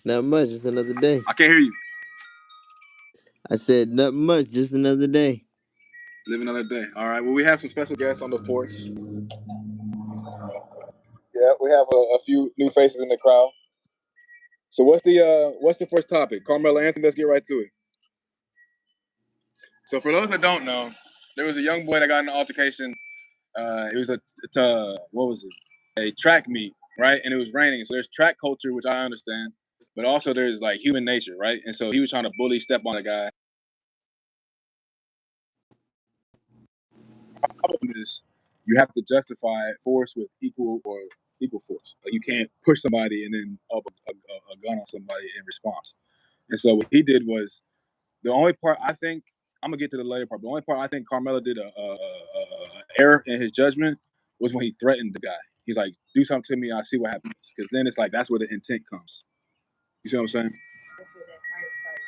Not much, just another day. I can't hear you. I said nothing much, just another day. Live another day. All right. Well, we have some special guests on the porch. Yeah, we have a few new faces in the crowd. So what's the first topic? Carmelo Anthony. Let's get right to it. So for those that don't know, there was a young boy that got in an altercation. It was what was it? A track meet, right? And it was raining. So there's track culture, which I understand, but also there's like human nature, right? And so he was trying to bully, step on a guy. The problem is you have to justify force with equal force. Like you can't push somebody and then up a gun on somebody in response. And so what he did was the only part I think I'm gonna get to the later part. The only part I think Carmelo did a error in his judgment was when he threatened the guy. He's like, "Do something to me, I'll see what happens." Because then it's like that's where the intent comes. You see what I'm saying? That's where that fire starts.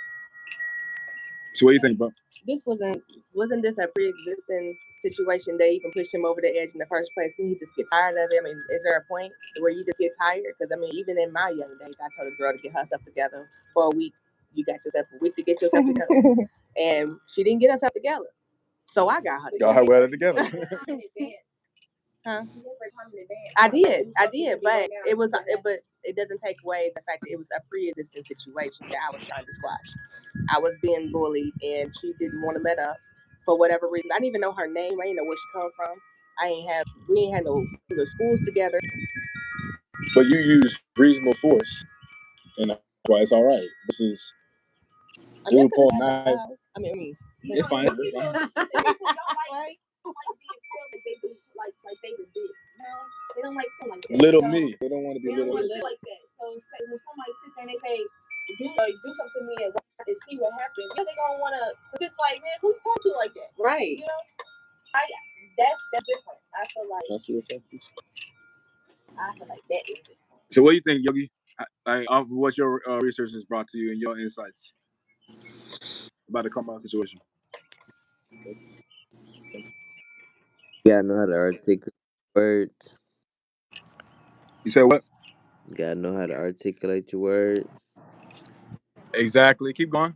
So what do you think, bro? This wasn't this a pre-existing situation that even pushed him over the edge in the first place? Didn't he just get tired of it? I mean, is there a point where you just get tired? Because I mean, even in my young days, I told a girl to get herself together for a week. You got yourself a week to get yourself together, and she didn't get herself together. So I got her. Got her better together. Huh? I did, but it doesn't take away the fact that it was a pre-existing situation that I was trying to squash. I was being bullied, and she didn't want to let up for whatever reason. I didn't even know her name. I didn't know where she come from. We ain't had no schools together. But you use reasonable force, and that's why it's all right. This is I mean, it would pull knife. It's fine. It's fine. They don't like Little me. They don't want to be little me. like that. So when somebody sit there and they say, do something to me and watch and see what happens, yeah, they gonna wanna. Cause it's like, man, who talk to you like that? Right. You know, that's different. I feel like That's what it is. that is different. So what do you think, Yogi? Off of what your research has brought to you and your insights about the Carmelo situation? You gotta know how to articulate words. You said what? You gotta know how to articulate your words Exactly. Keep going.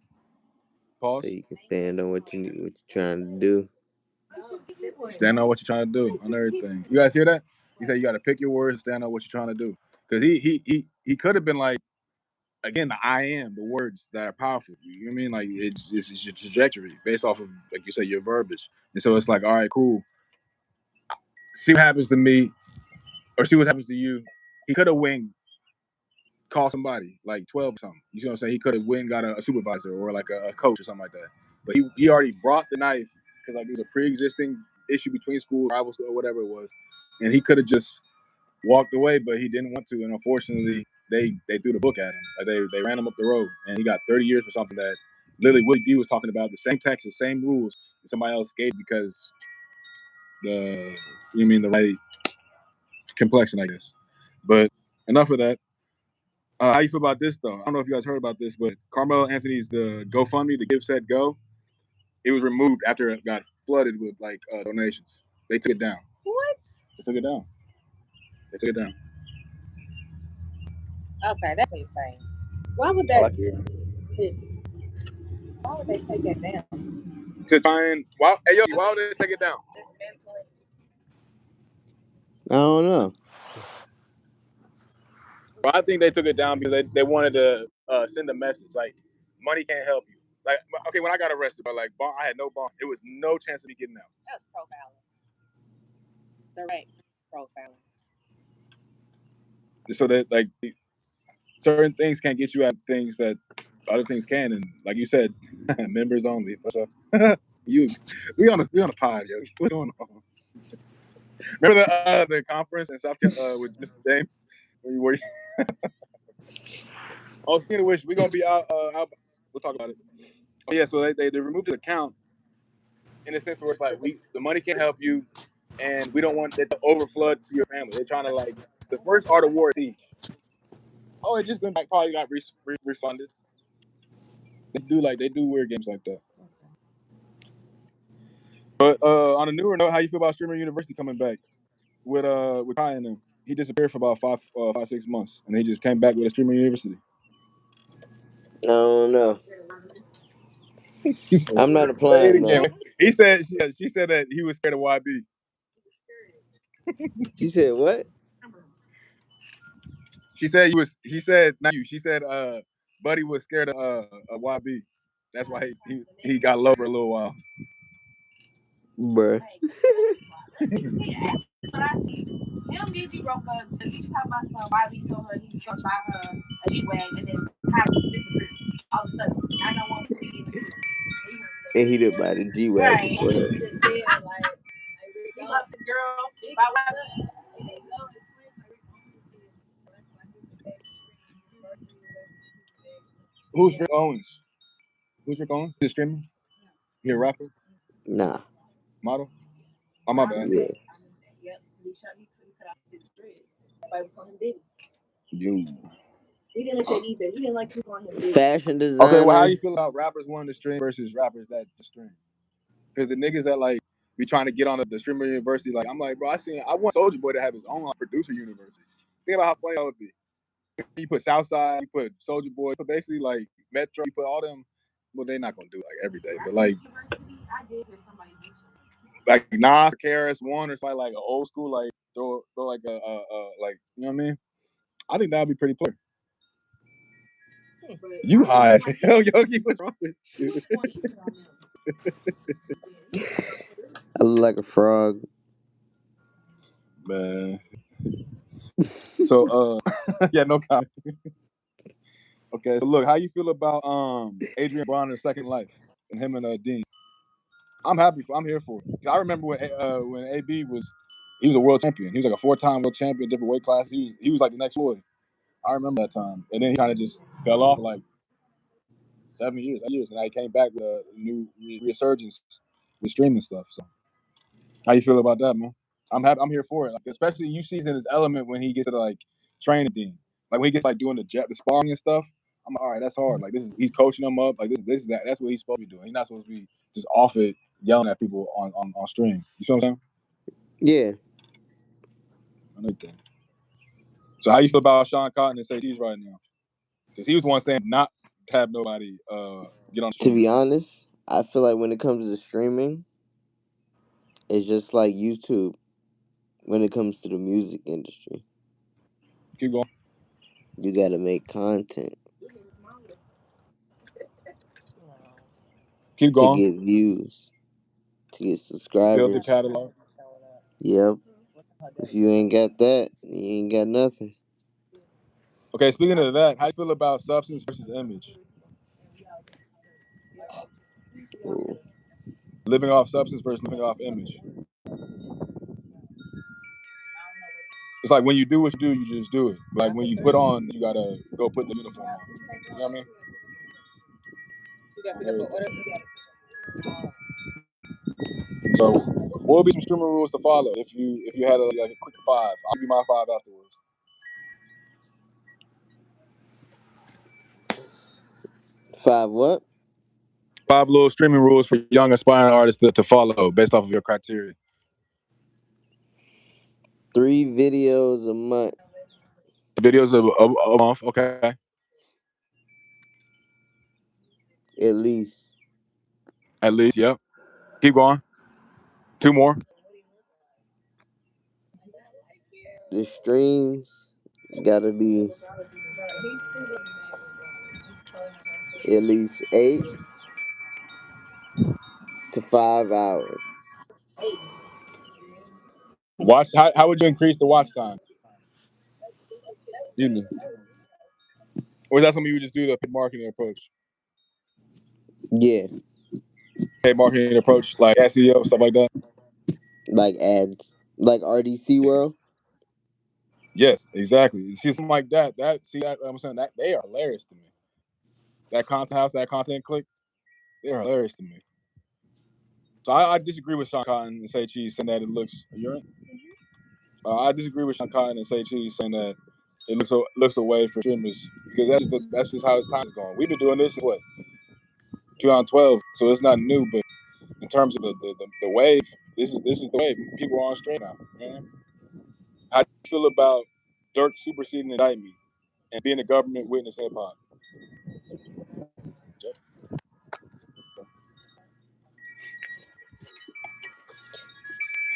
so Pause. you can stand on what you're trying to do. Stand on what you're trying to do on everything. You guys hear that? He said you got to pick your words, stand on what you're trying to do. Because he could have been like, again, the I am, the words that are powerful. You know what I mean? Like it's your trajectory based off of, like you say, your verbiage. And so it's like, all right, cool. See what happens to me, or see what happens to you. He could have went call somebody like 12 or something. You see what I'm saying? He could have went got a supervisor or like a coach or something like that. But he already brought the knife because like it was a pre-existing issue between school, rival school, or whatever it was, and he could have just walked away, but he didn't want to. And unfortunately, they threw the book at him. Like they ran him up the road, and he got 30 years for something that literally Willie D was talking about, the same text, the same rules, and somebody else gave because the right complexion, I guess. But enough of that. How you feel about this though? I don't know if you guys heard about this, but Carmelo Anthony's the GoFundMe, the Give Set Go, it was removed after it got flooded with like donations. They took it down. What? They took it down. They took it down. Okay, that's insane. Why would that? Why would they take that down? To try and why would they take it down? I don't know. Well, I think they took it down because they wanted to send a message like money can't help you. Like, okay, when I got arrested, but like I had no bond. It was no chance of me getting out. That's profiling. Direct profiling. So that like certain things can't get you out of things that other things can, and like you said, members only. So we on a pod, yo. What's going on? Remember the conference in South Carolina with Mr. James? Where oh, speaking of which, we're gonna be out. We'll talk about it. Oh, yeah, so they removed the account in a sense where it's like the money can't help you, and we don't want it to overflood to your family. They're trying to like the first art of war is siege. Oh, it just been back. Probably got refunded. They do weird games like that. But on a newer note, how you feel about Streamer University coming back with Kai and them? He disappeared for about 5, 6 months, and he just came back with a Streamer University. I don't know. I'm not Say it applying though. again. He said she said that he was scared of YB. She said what? She said you was. She said not you. She said Buddy was scared of YB. That's why he got low for a little while. Bruh. And he did buy the G Wagon for her. Who's Rick Owens? Who's Rick Owens? Is he streaming? He a rapper? Nah. Model? Oh my bad. Yeah. You. Fashion Okay, well, how designer. you feel about rappers wanting to stream versus rappers that just stream? Because the niggas that like be trying to get on the streamer university, like I'm like, bro, I want Soldier Boy to have his own like, producer university. Think about how funny that would be. You put Southside, you put Soldier Boy, you put basically like Metro, you put all them. Well, they're not gonna do it like every day, but like Nas, KRS One, or something like an old school, like throw like a like you know what I mean? I think that'd be pretty player. You high as hell, Yogi. What's wrong with you, I look like a frog. man? So yeah, no comment. Okay, so look, how you feel about Adrian Brown in Second Life and him and Dean? I'm happy for. I'm here for it. 'Cause I remember when AB was, he was a world champion. He was like a 4-time world champion, different weight class. He was like the next Floyd. I remember that time, and then he kind of just fell off like 7 years, and now he came back with a new resurgence with streaming stuff. So, how you feel about that, man? I'm happy. I'm here for it. Like, especially you see in his element when he gets to like training Dean, like when he gets like doing the sparring and stuff. I'm like, all right, that's hard. Like this is he's coaching them up. Like this is that. That's what he's supposed to be doing. He's not supposed to be just off it yelling at people on stream. You see what I'm saying? Yeah. I know that. So how you feel about Sean Cotton and say he's right now? Because he was the one saying not to have nobody get on To stream. be honest, I feel like when it comes to streaming, it's just like YouTube when it comes to the music industry. Keep going. You gotta make content Keep to going. get views, to get Build the subscribers. catalog. Yep. If you ain't got that, you ain't got nothing. Okay, speaking of that, how do you feel about substance versus image? Ooh. Living off substance versus living off image. It's like when you do what you do, you just do it. Like when you put on, you gotta go put the uniform on. You know what I mean? So, what would be some streaming rules to follow if you had like a quick five? I'll give you my five afterwards. 5 what? 5 little streaming rules for young aspiring artists to follow based off of your criteria. 3 videos a month. Videos a month, okay. At least. At least, yep. Keep going. 2 more. The streams gotta be at least 8 to 5 hours. Watch. How would you increase the watch time? Excuse me. Or is that something you would just do the paid marketing approach? Yeah. Paid marketing approach, like SEO, stuff like that? Like ads. Like RDC World. Yes, exactly. See something like that. I'm saying that they are hilarious to me. That content house, that content click, they're hilarious to me. So I disagree with Sean Cotton and say cheese saying that it looks. You're in? I disagree with Sean Cotton and say cheese saying that it looks away for streamers because that's just how his time is going. We've been doing this what 2012, so it's not new. But in terms of the wave, this is the wave. People are on stream now. Man. How do you feel about Dirk superseding Indict Me and being a government witness hip hop?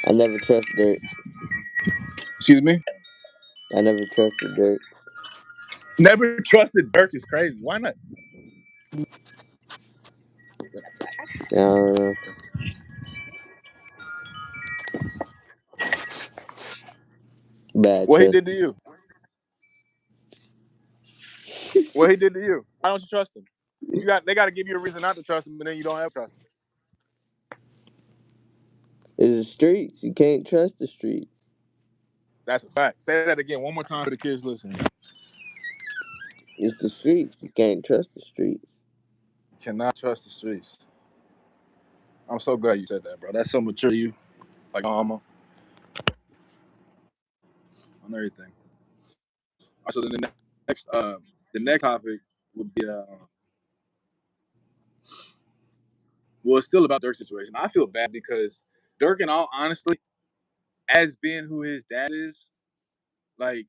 I never trust dirt. Excuse me. I never trusted dirt. Never trusted Dirk is crazy. Why not? I don't know. Bad What he did to trusting. you? What he did to you? Why don't you trust him? They got to give you a reason not to trust him, but then you don't ever trust him. It's the streets. You can't trust the streets. That's a fact. Say that again one more time for the kids listening. It's the streets. You can't trust the streets. Cannot trust the streets. I'm so glad you said that, bro. That's so mature. You like on everything. All right, so then the next topic would be well, it's still about Dirk's situation. I feel bad because Dirk, in all honesty, as being who his dad is, like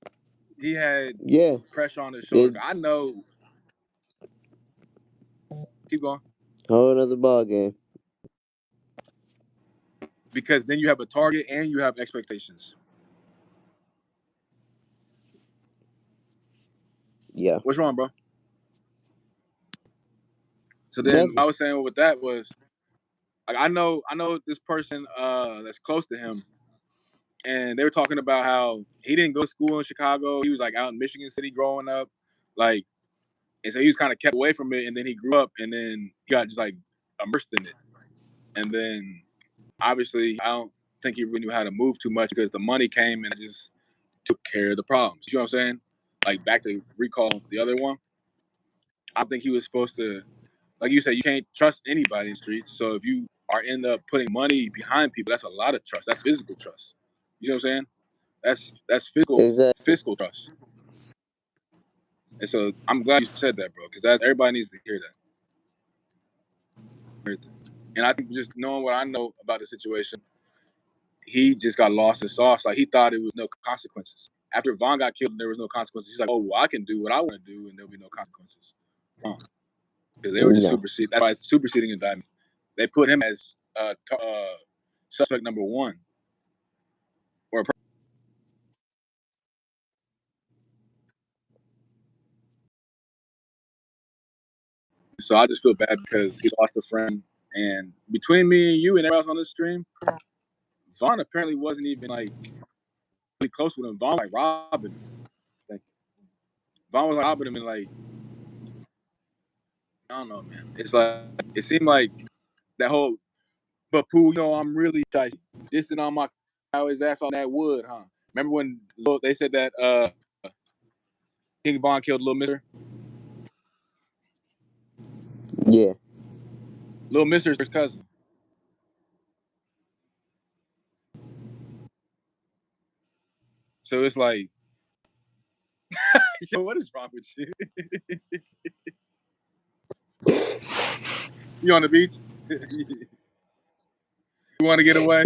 he had Yes. pressure on his shoulders. I It's know. Keep going. a whole other ball game. Because then you have a target and you have expectations. Yeah. What's wrong, bro? So then what I Nothing. was saying with that was like I know this person that's close to him, and they were talking about how he didn't go to school in Chicago. He was like out in Michigan City growing up, like, and so he was kind of kept away from it. And then he grew up, and then he got just like immersed in it. And then obviously, I don't think he really knew how to move too much because the money came and just took care of the problems. You know what I'm saying? Like back to recall the other one. I think he was supposed to, like you said, you can't trust anybody in the streets. So if you are end up putting money behind people, that's a lot of trust. That's physical trust. You know what I'm saying? That's Exactly. fiscal trust. And so I'm glad you said that, bro, because that's everybody needs to hear that. And I think just knowing what I know about the situation, he just got lost in sauce. Like he thought it was no consequences. After Vaughn got killed, there was no consequences. He's like, oh, well, I can do what I want to do, and there'll be no consequences. Wrong, because they were just No. superseding. That's why it's superseding indictment. They put him as suspect number one. Or so I just feel bad because he lost a friend. And between me and you and everyone else on this stream, Vaughn apparently wasn't even like really close with him. Vaughn was like robbing him. Like, Vaughn was like robbing him and like I don't know, man. It's like it seemed like that whole but Pooh, I'm really shy. Dissing on my how his ass on that wood, huh? Remember when they said that King Von killed Little Mister? Yeah. Little Mister's cousin. So it's like, yo, what is wrong with you? You on the beach? You want to get away?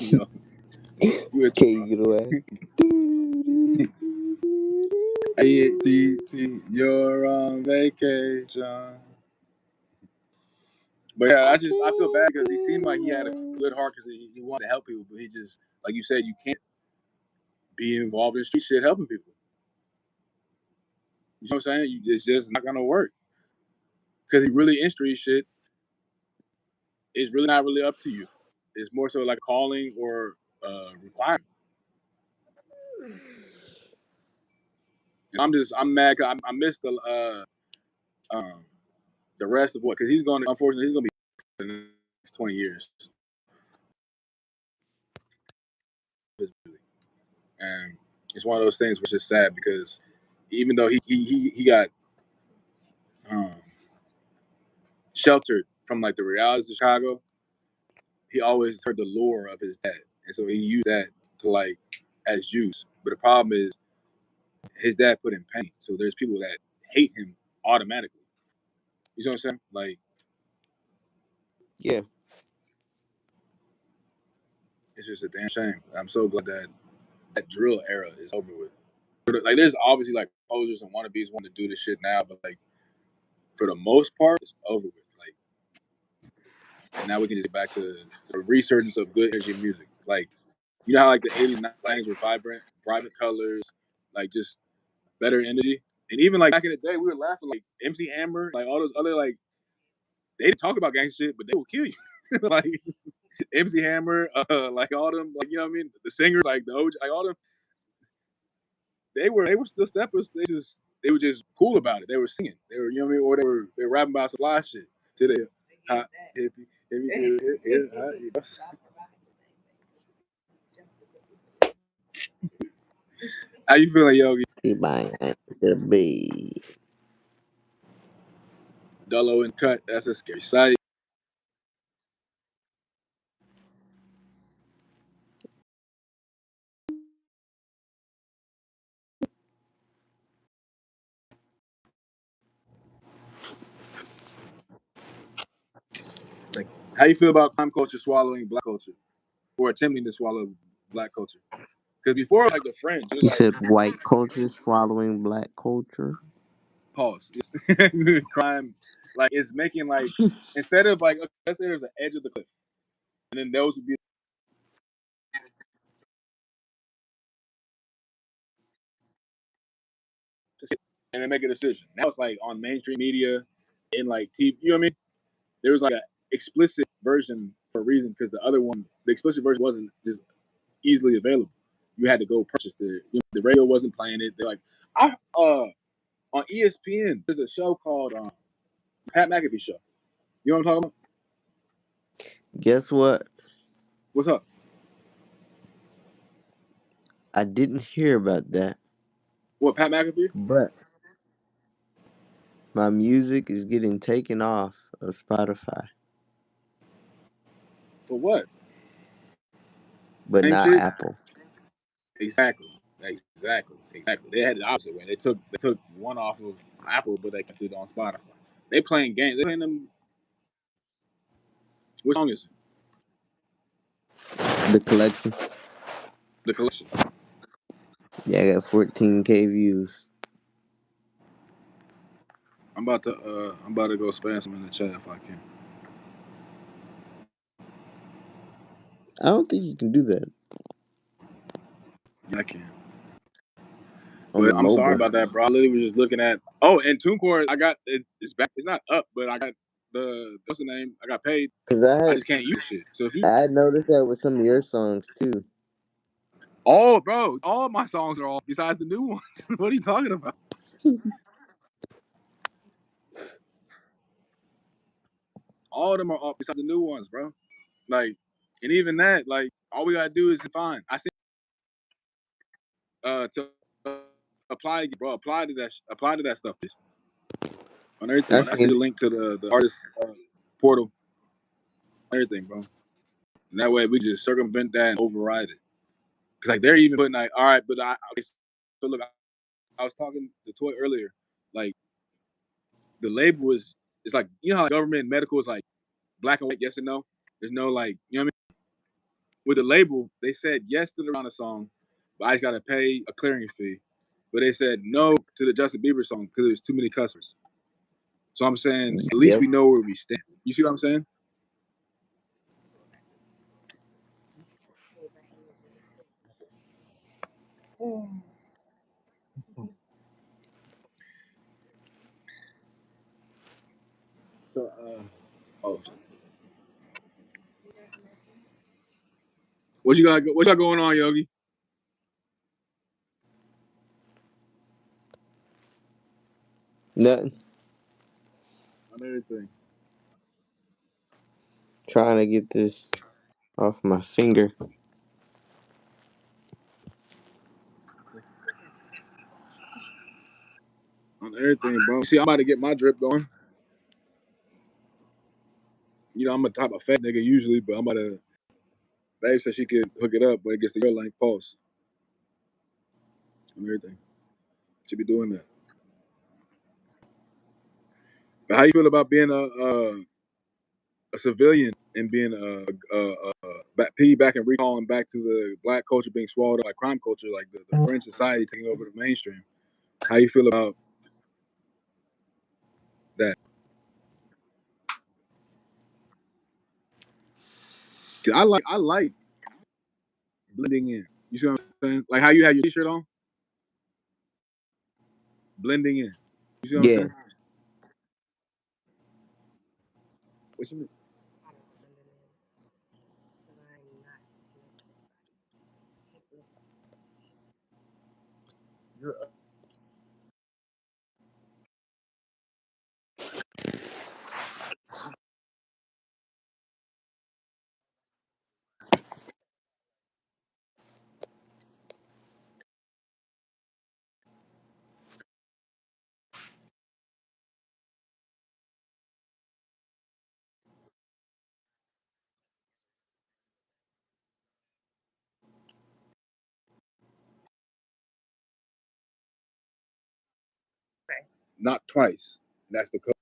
Yo, you a Can you get away? you're on vacation. But yeah, I feel bad because he seemed like he had a good heart because he wanted to help people, but he just like you said, you can't be involved in street shit helping people. You know what I'm saying? It's just not gonna work because he really in street shit. It's really not really up to you. It's more so like calling or requirement. And I'm mad because I missed the rest of what because unfortunately he's gonna be for the next 20 years. And it's one of those things which is sad because even though he got um, sheltered from like the realities of Chicago, he always heard the lure of his dad, and so he used that to like as juice. But the problem is his dad put in pain, so there's people that hate him automatically. You know what I'm saying? Like Yeah. it's just a damn shame. I'm so glad that that drill era is over with. Like there's obviously like posers and wannabes want to do this shit now, but like for the most part, it's over with. Like and now we can just get back to the resurgence of good energy music. Like you know how like the 80s and 90s were vibrant colors, like just better energy. And even like back in the day, we were laughing like MC Hammer, like all those other like they didn't talk about gangster shit, but they will kill you. Like MC Hammer, like all them, like you know what I mean, the singers, like the OG, like all them, they were still steppers. They were just cool about it. They were singing. They were you know what I mean, or they were rapping about some fly shit. To the hot hippie, hot. How you feeling, Yogi? Keep buying the B. Dullo and cut. That's a scary sight. Like, how you feel about crime culture swallowing black culture or attempting to swallow black culture? Because before, like the fringe, it was You like said white culture swallowing black culture. pause. Crime, like it's making like instead of like okay, let's say there's an edge of the cliff, and then those would be and then make a decision. Now it's like on mainstream media, in like TV. You know what I mean? There was like an explicit version for a reason because the other one, the explicit version wasn't just easily available. You had to go purchase it. You know, the radio wasn't playing it. They're like, I on ESPN, there's a show called Pat McAfee Show. You know what I'm talking about? Guess what? What's up? I didn't hear about that, What Pat McAfee? but my music is getting taken off of Spotify, For what? but Same not shit. Apple. Exactly. They had the opposite way. They took one off of Apple, but they kept it on Spotify. They playing games. They playing them. What song is it? The collection. The collection. Yeah, I got 14K views. I'm about to go spam some in the chat if I can. I don't think you can do that Yeah, I can. on But the I'm sorry mobile. about that, bro. I literally was just looking at. Oh, and TuneCore, I got it. It's back. It's not up, but I got the what's the name? I got paid. Cause I just can't use shit. So if you, I had noticed that with some of your songs too. oh, bro, all my songs are off besides the new ones. What are you talking about? All of them are off besides the new ones, bro. Like, and even that, like, all we gotta do is fine. I see to apply, bro. Apply to that stuff, please. On everything, I bro. I see seen the it. link to the artist portal, everything, bro. And that way we just circumvent that and override it. Cause like they're even putting like, all right, but okay, so look, I was talking to Toy earlier, like the label is it's like you know how like, government medical is like black and white, yes and no. There's no like you know what I mean. With the label, they said yes to the Rihanna song, but I just gotta pay a clearing fee. But they said no to the Justin Bieber song because there's too many customers. So I'm saying at least we Yes, know where we stand. You see what I'm saying? So oh, what you got? What y'all going on, Yogi? nothing. On everything. Trying to get this off my finger. On everything, bro. See, I'm about to get my drip going. You know, I'm a type of fat nigga usually, but I'm about to. Babe said she could hook it up, but it gets the your length pulse and everything. She be doing that. But how you feel about being a civilian and being back and recalling back to the black culture being swallowed up by crime culture, like the French society taking over the mainstream? How you feel about that? I like blending in. You see what I'm saying? Like how you had your t-shirt on, blending in. You see what I'm Yeah. saying? What you mean? I don't remember them because I'm not connected to anybody. You're Okay. not twice. That's the code.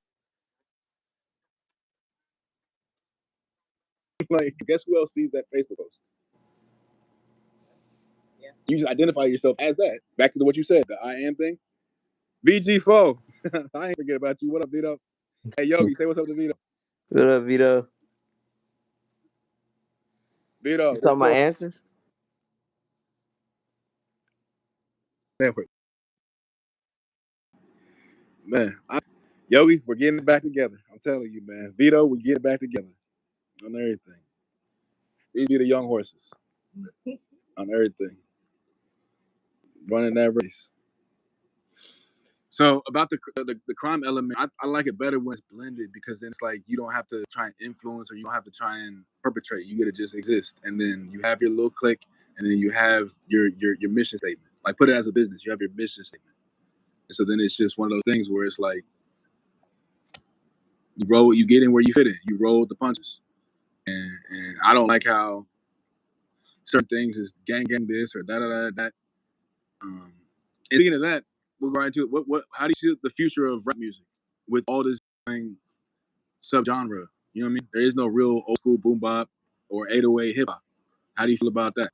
Like, guess who else sees that Facebook post? Yeah. You just identify yourself as that. Back to what you said, the I am thing. VG4. I ain't forget about you. What up, Vito? Hey, Yogi, say what's up to Vito. What up, Vito? Vito, You saw what's my going answer? on? Man, Yogi, we're getting it back together. I'm telling you, man. Vito, we get it back together on everything. These be the young horses on everything. Running that race. So about the crime element, I like it better when it's blended because then it's like you don't have to try and influence or you don't have to try and perpetrate. You get to just exist, and then you have your little clique, and then you have your mission statement. Like put it as a business, you have your mission statement, and so then it's just one of those things where it's like you roll, you get in where you fit in, you roll the punches, and I don't like how certain things is gang this or da da da that. And speaking of that, we'll go right into it. What how do you see the future of rap music with all this subgenre? You know what I mean? There is no real old school boom bop or 808 hip hop. How do you feel about that?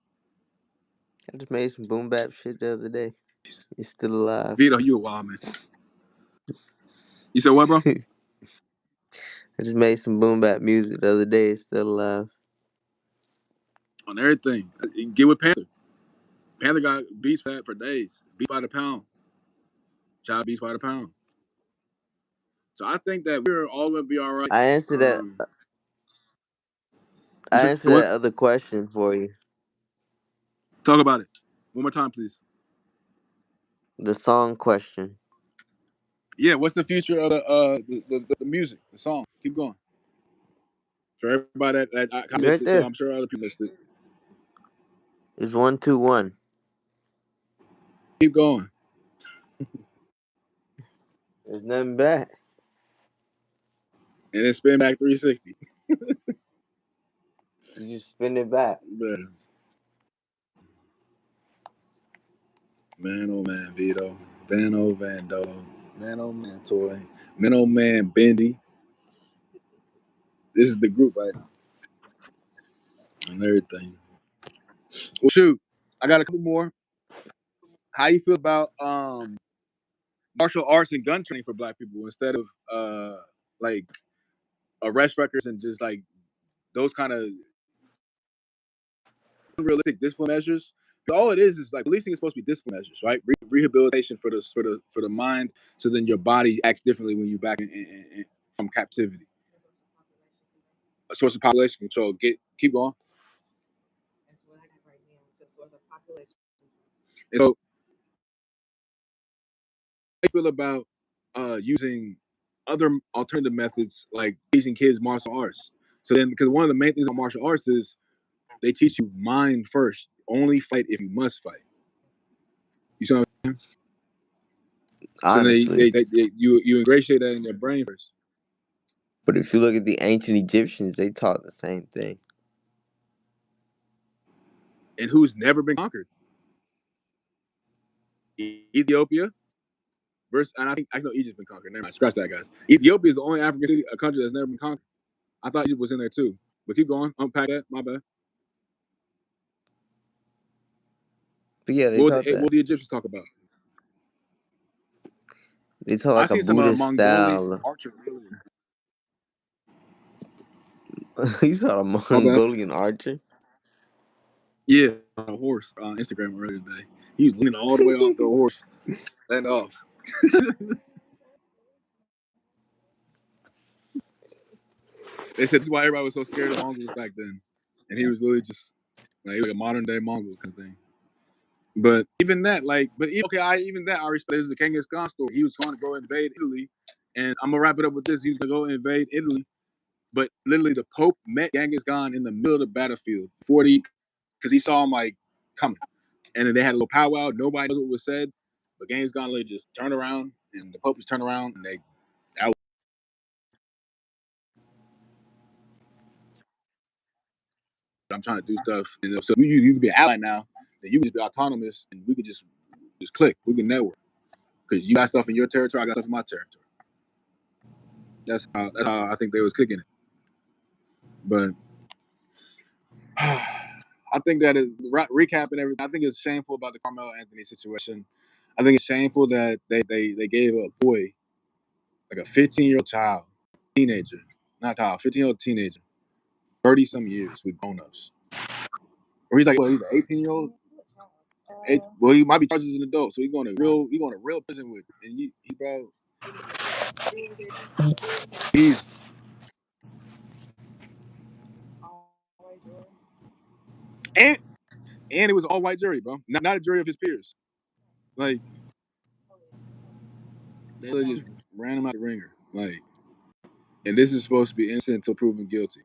I just made some boom bap shit the other day. It's still alive. Vito, you a wild man. You said what, bro? I just made some boom bap music the other day. It's still alive. On everything. Get with Panther. Panther got beats for days. Beat by the pound. Child beats by the pound. So I think that we're all gonna be all right. I answered that. You I said answered what? that other question for you. Talk about it. One more time, please. The song question. Yeah, what's the future of the music, the song? Keep going. For everybody that I It's missed right it, so there. I'm sure other people missed it. It's 1, 2, 1. Keep going. There's nothing back. And then spin back 360. You just spin it back. Man, man, oh man, Vito. Van oh Van Dolo. Man, oh man, Toy. Man, oh man, Bendy. This is the group right now and everything. Well, shoot, I got a couple more. How you feel about martial arts and gun training for Black people instead of like arrest records and just like those kind of unrealistic discipline measures? All it is like policing is supposed to be discipline measures, right? Rehabilitation for the mind, so then your body acts differently when you're back from captivity. A source of population control. Keep going. That's what I got right now. Just was a population. And so, how do you feel about using other alternative methods like teaching kids martial arts? So then, because one of the main things on martial arts is they teach you mind first. Only fight if you must fight. You see what I'm saying? So Honestly. you ingratiate that in their brain first. But if you look at the ancient Egyptians, they taught the same thing. And who's never been conquered? Ethiopia versus, and I know Egypt's been conquered. Never mind, scratch that, guys. Ethiopia is the only African country that's never been conquered. I thought Egypt was in there too, but keep going. Unpack that. My bad. But yeah, they What taught that. would the Egyptians talk about? They taught I like a seen some Buddhist Mongolian style. archer earlier. You saw a My bad. Mongolian archer? Yeah, on a horse on Instagram earlier today. He was leaning all the way off the horse, and off. They said this is why everybody was so scared of Mongols back then, and he was literally just like a modern day Mongol kind of thing. But even that, okay, even that I respect. There's the Genghis Khan story. He was going to go invade Italy, and I'm gonna wrap it up with this. He was gonna go invade Italy, but literally the Pope met Genghis Khan in the middle of the battlefield because he saw him like coming, and then they had a little powwow. Nobody knows what was said, but Genghis Khan literally just turned around, and the Pope just turned around, and they. I'm trying to do stuff, and so you could be an ally now, and you could just be autonomous, and we could just click. We can network because you got stuff in your territory, I got stuff in my territory. That's how I think they was kicking it. But I think that is recapping everything. I think it's shameful about the Carmelo Anthony situation. I think it's shameful that they gave a boy, like a 15-year-old child, teenager, not child, 15-year-old teenager, 30 some years with grown ups. Or he's like, well, he's an 18-year-old. Well, he might be charged as an adult, so he's going to real prison with, and he bro, he's and and it was an all white jury, bro, not a jury of his peers. Like they really just ran him out the ringer, like, and this is supposed to be innocent until proven guilty.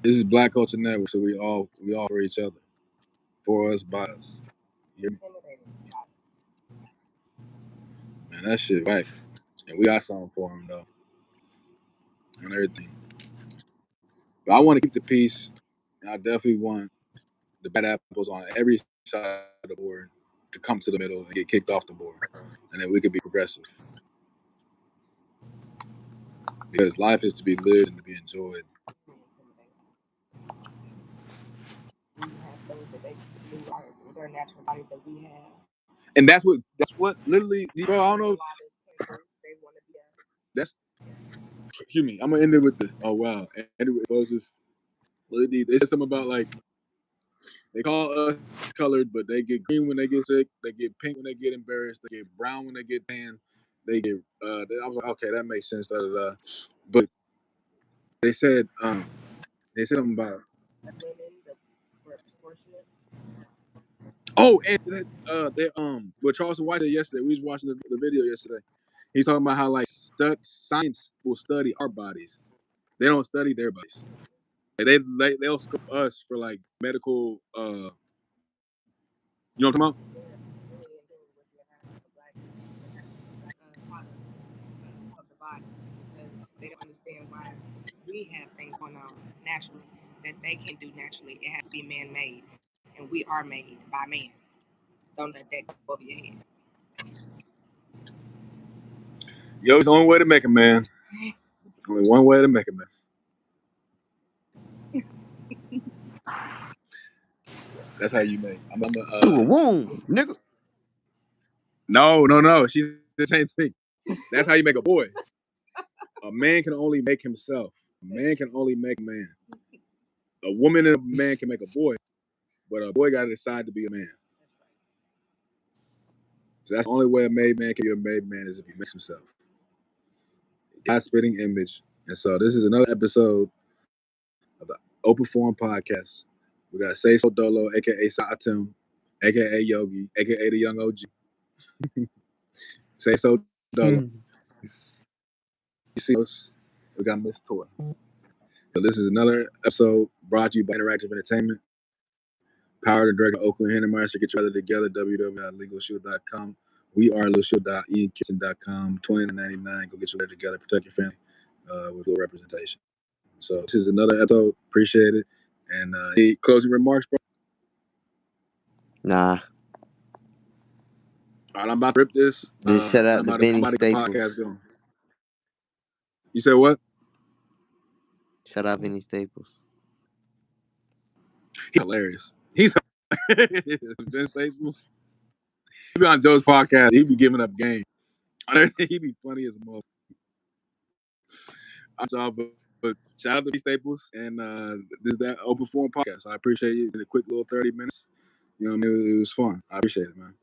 This is Black Culture Network, so we all for each other, for us, by us. You hear me? Man, that shit right, and we got something for him though, and everything. But I want to keep the peace, and I definitely want the bad apples on every side of the board to come to the middle and get kicked off the board, and then we could be progressive because life is to be lived and to be enjoyed. And that's what literally, bro. I don't know. That's excuse me. I'm gonna end it with the oh wow. Anyway, closes. They said something about like they call us colored, but they get green when they get sick. They get pink when they get embarrassed. They get brown when they get tan. They get. I was like, okay, that makes sense. Da, da, da. But they said they said something about oh, and they what Charleston White said yesterday. We was watching the video yesterday. He's talking about how like science will study our bodies. They don't study their bodies. Like, they'll scope us for like medical. You know what I'm talking about? Yo, it's the only way to make a man. Only one way to make a man. That's how you make. I'm a, Through a womb, nigga. no. She's the same thing. That's how you make a boy. A man can only make himself. A man can only make a man. A woman and a man can make a boy, but a boy got to decide to be a man. So that's the only way a made man can be a made man is if he makes himself. God's spitting image. And so this is another episode of the Open Forum Podcast. We got Say So Dolo, aka Sa.Atem, aka Yogi, aka the Young OG. Say So Dolo. You see us? We got Miss Toy. So this is another episode brought to you by Interactive Entertainment. Powered and directed Oakland Hennemeyer. Get your other together. www.legalshield.com. We are legalshield.ekitchen.com. $29.99. Go get your other together. Protect your family with good representation. So this is another episode. Appreciate it. And any closing remarks, bro? Nah. All right, I'm about to rip this. Just shout And out to I'm Vinny about to get the Staples. podcast going. You said what? Shout out Vinny Staples. He's hilarious. He's hilarious. Ben Staples. He be on Joe's podcast. He be giving up game. He be funny as a motherfucker. Y'all, but shout out to B Staples and this is that open forum podcast. I appreciate you. In a quick little 30 minutes. You know what I mean? It was fun. I appreciate it, man.